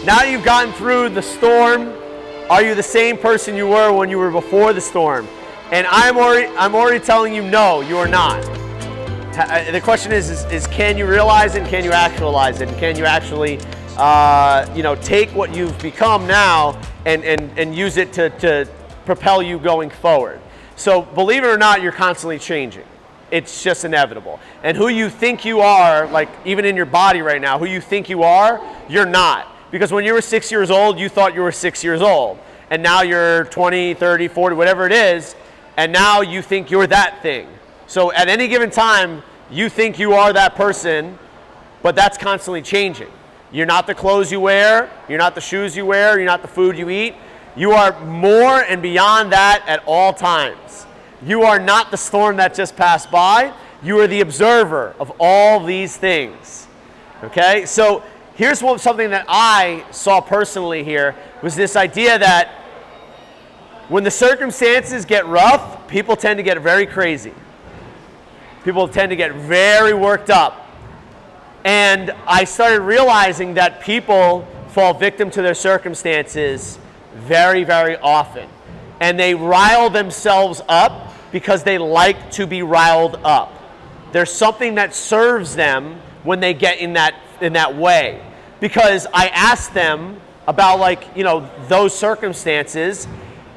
Now you've gotten through the storm, are you the same person you were when you were before the storm? And I'm already telling you, no, you are not. The question is can you realize it and can you actualize it? And can you actually take what you've become now and use it to propel you going forward? So believe it or not, you're constantly changing. It's just inevitable. And who you think you are, like even in your body right now, who you think you are, you're not. Because when you were 6 years old, you thought you were 6 years old. And now you're 20, 30, 40, whatever it is, and now you think you're that thing. So at any given time, you think you are that person, but that's constantly changing. You're not the clothes you wear, you're not the shoes you wear, you're not the food you eat. You are more and beyond that at all times. You are not the storm that just passed by. You are the observer of all these things. Okay? So here's something that I saw personally here, was this idea that when the circumstances get rough, people tend to get very crazy. People tend to get very worked up. And I started realizing that people fall victim to their circumstances very, very often. And they rile themselves up because they like to be riled up. There's something that serves them when they get in that way. Because I asked them about those circumstances,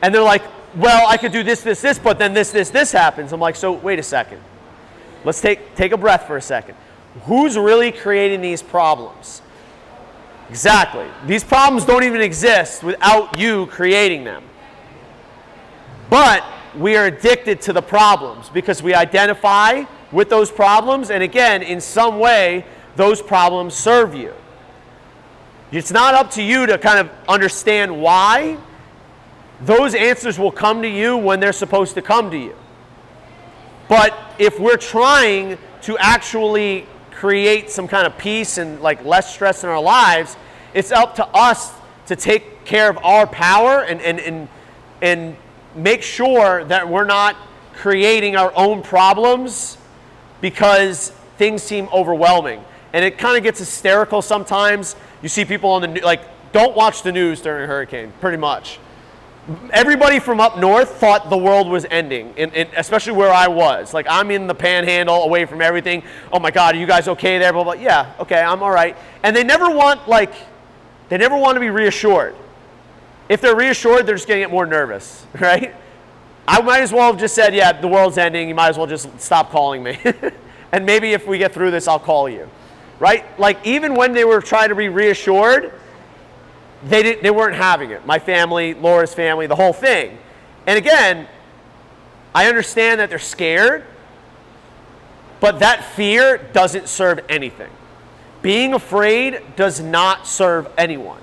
and they're like, well, I could do this, but then this happens. I'm like, so wait a second. Let's take a breath for a second. Who's really creating these problems? Exactly. These problems don't even exist without you creating them. But we are addicted to the problems because we identify with those problems, and again, in some way, those problems serve you. It's not up to you to kind of understand why. Those answers will come to you when they're supposed to come to you. But if we're trying to actually create some kind of peace and less stress in our lives, it's up to us to take care of our power and make sure that we're not creating our own problems because things seem overwhelming. And it kind of gets hysterical sometimes. You see people on the news, don't watch the news during a hurricane, pretty much. Everybody from up north thought the world was ending, especially where I was. I'm in the panhandle, away from everything. Oh my God, are you guys okay there? Blah, blah. Yeah, okay, I'm all right. And they never want to be reassured. If they're reassured, they're just going to get more nervous, right? I might as well have just said, yeah, the world's ending. You might as well just stop calling me. And maybe if we get through this, I'll call you, right? Even when they were trying to be reassured, they weren't having it. My family, Laura's family, the whole thing. And again, I understand that they're scared, but that fear doesn't serve anything. Being afraid does not serve anyone.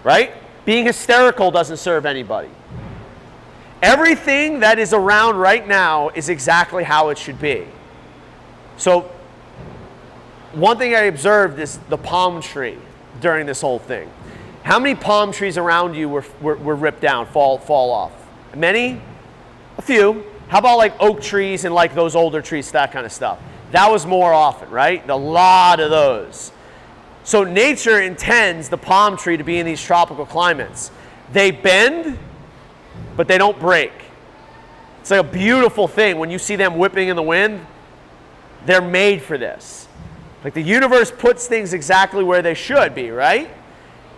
Right? Being hysterical doesn't serve anybody. Everything that is around right now is exactly how it should be. So, one thing I observed is the palm tree during this whole thing. How many palm trees around you were ripped down, fall off? Many? A few. How about oak trees and those older trees, that kind of stuff? That was more often, right? A lot of those. So nature intends the palm tree to be in these tropical climates. They bend, but they don't break. It's a beautiful thing when you see them whipping in the wind. They're made for this. The universe puts things exactly where they should be, right?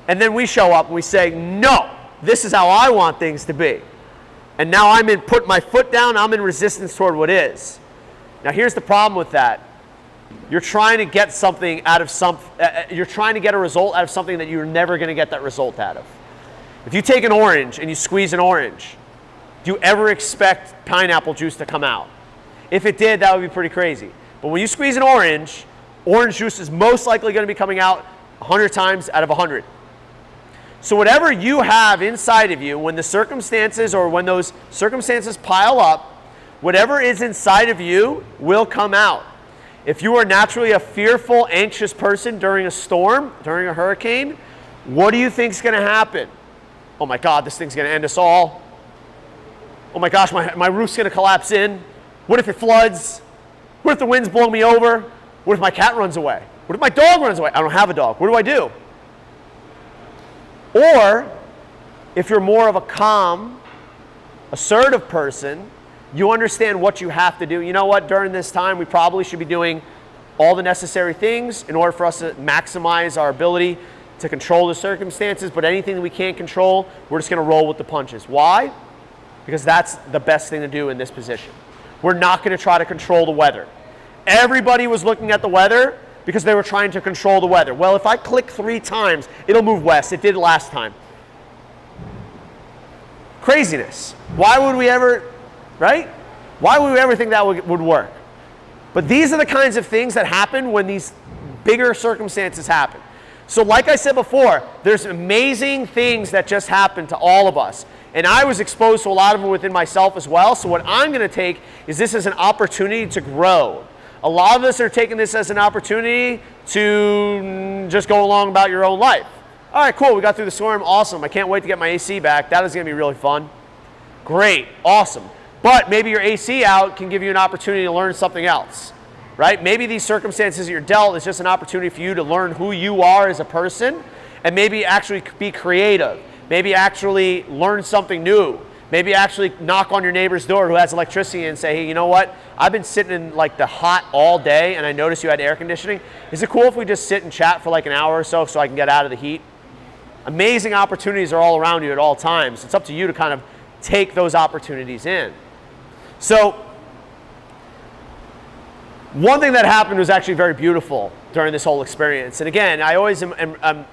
And then we show up and we say, no, this is how I want things to be. And now put my foot down, I'm in resistance toward what is. Now here's the problem with that. You're trying to get something out of you're trying to get a result out of something that you're never going to get that result out of. If you take an orange and you squeeze an orange, do you ever expect pineapple juice to come out? If it did, that would be pretty crazy. But when you squeeze an orange juice is most likely going to be coming out 100 times out of 100. So whatever you have inside of you, when the circumstances or when those circumstances pile up, whatever is inside of you will come out. If you are naturally a fearful, anxious person during a storm, during a hurricane, what do you think is going to happen? Oh my God, this thing's going to end us all. Oh my gosh, my roof's going to collapse in. What if it floods? What if the winds blow me over? What if my cat runs away? What if my dog runs away? I don't have a dog. What do I do? Or if you're more of a calm, assertive person, you understand what you have to do. You know what, during this time, we probably should be doing all the necessary things in order for us to maximize our ability to control the circumstances, but anything that we can't control, we're just gonna roll with the punches. Why? Because that's the best thing to do in this position. We're not gonna try to control the weather. Everybody was looking at the weather because they were trying to control the weather. Well, if I click 3 times, it'll move west. It did last time. Craziness. Why would we ever, right? Why would we ever think that would work? But these are the kinds of things that happen when these bigger circumstances happen. So like I said before, there's amazing things that just happen to all of us. And I was exposed to a lot of them within myself as well. So what I'm going to take is this as an opportunity to grow. A lot of us are taking this as an opportunity to just go along about your own life. All right, cool, we got through the storm, awesome. I can't wait to get my AC back. That is going to be really fun. Great, awesome. But maybe your AC out can give you an opportunity to learn something else, right? Maybe these circumstances you're dealt is just an opportunity for you to learn who you are as a person and maybe actually be creative. Maybe actually learn something new. Maybe actually knock on your neighbor's door who has electricity and say, hey, you know what? I've been sitting in like the hot all day and I noticed you had air conditioning. Is it cool if we just sit and chat for like an hour or so I can get out of the heat? Amazing opportunities are all around you at all times. It's up to you to kind of take those opportunities in. So one thing that happened was actually very beautiful during this whole experience. And again, I always I'm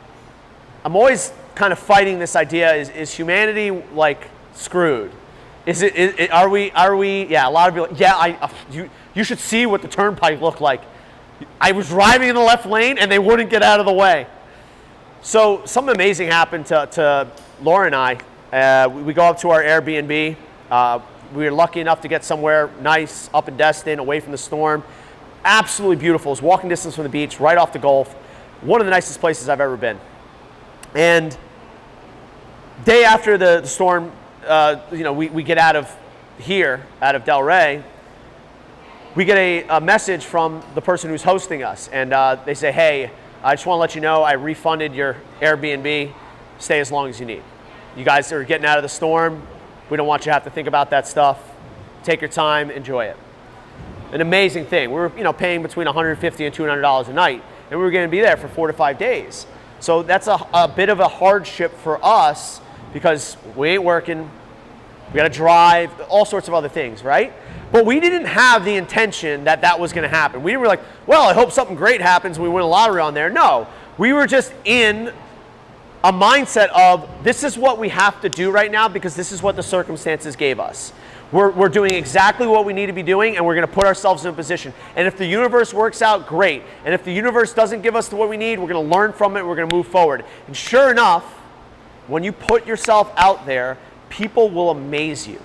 always kind of fighting this idea, is humanity like screwed? Are we, yeah, a lot of people, yeah, you should see what the turnpike looked like. I was driving in the left lane and they wouldn't get out of the way. So something amazing happened to Laura and I. We go up to our Airbnb. We were lucky enough to get somewhere nice, up in Destin, away from the storm. Absolutely beautiful. It's walking distance from the beach, right off the Gulf. One of the nicest places I've ever been. And day after the storm, we get out of here, out of Delray, we get a message from the person who's hosting us. And they say, hey, I just want to let you know I refunded your Airbnb. Stay as long as you need. You guys are getting out of the storm. We don't want you to have to think about that stuff. Take your time, enjoy it. An amazing thing. We were paying between $150 and $200 a night, and we were going to be there for 4 to 5 days. So that's a bit of a hardship for us because we ain't working, we got to drive, all sorts of other things, right? But we didn't have the intention that that was going to happen. We were like, well, I hope something great happens and we win a lottery on there. No, we were just in a mindset of this is what we have to do right now because this is what the circumstances gave us. We're doing exactly what we need to be doing and we're going to put ourselves in a position. And if the universe works out, great. And if the universe doesn't give us what we need, we're going to learn from it, we're going to move forward. And sure enough, when you put yourself out there, people will amaze you.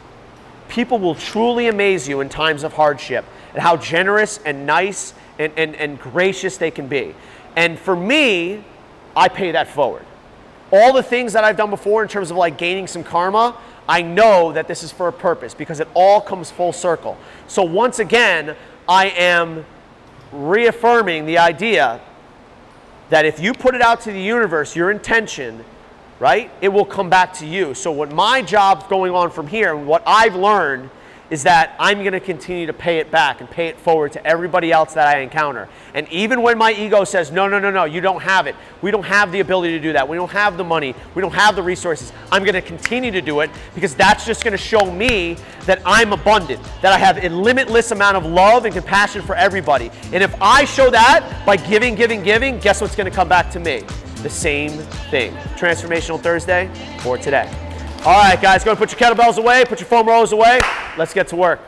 People will truly amaze you in times of hardship and how generous and nice and gracious they can be. And for me, I pay that forward. All the things that I've done before in terms of like gaining some karma, I know that this is for a purpose because it all comes full circle. So once again, I am reaffirming the idea that if you put it out to the universe, your intention, right, it will come back to you. So what my job's going on from here, and what I've learned, is that I'm going to continue to pay it back and pay it forward to everybody else that I encounter. And even when my ego says, no, you don't have it. We don't have the ability to do that. We don't have the money. We don't have the resources. I'm going to continue to do it because that's just going to show me that I'm abundant, that I have a limitless amount of love and compassion for everybody. And if I show that by giving, guess what's going to come back to me? The same thing. Transformational Thursday for today. All right, guys, go and put your kettlebells away, put your foam rollers away. Let's get to work.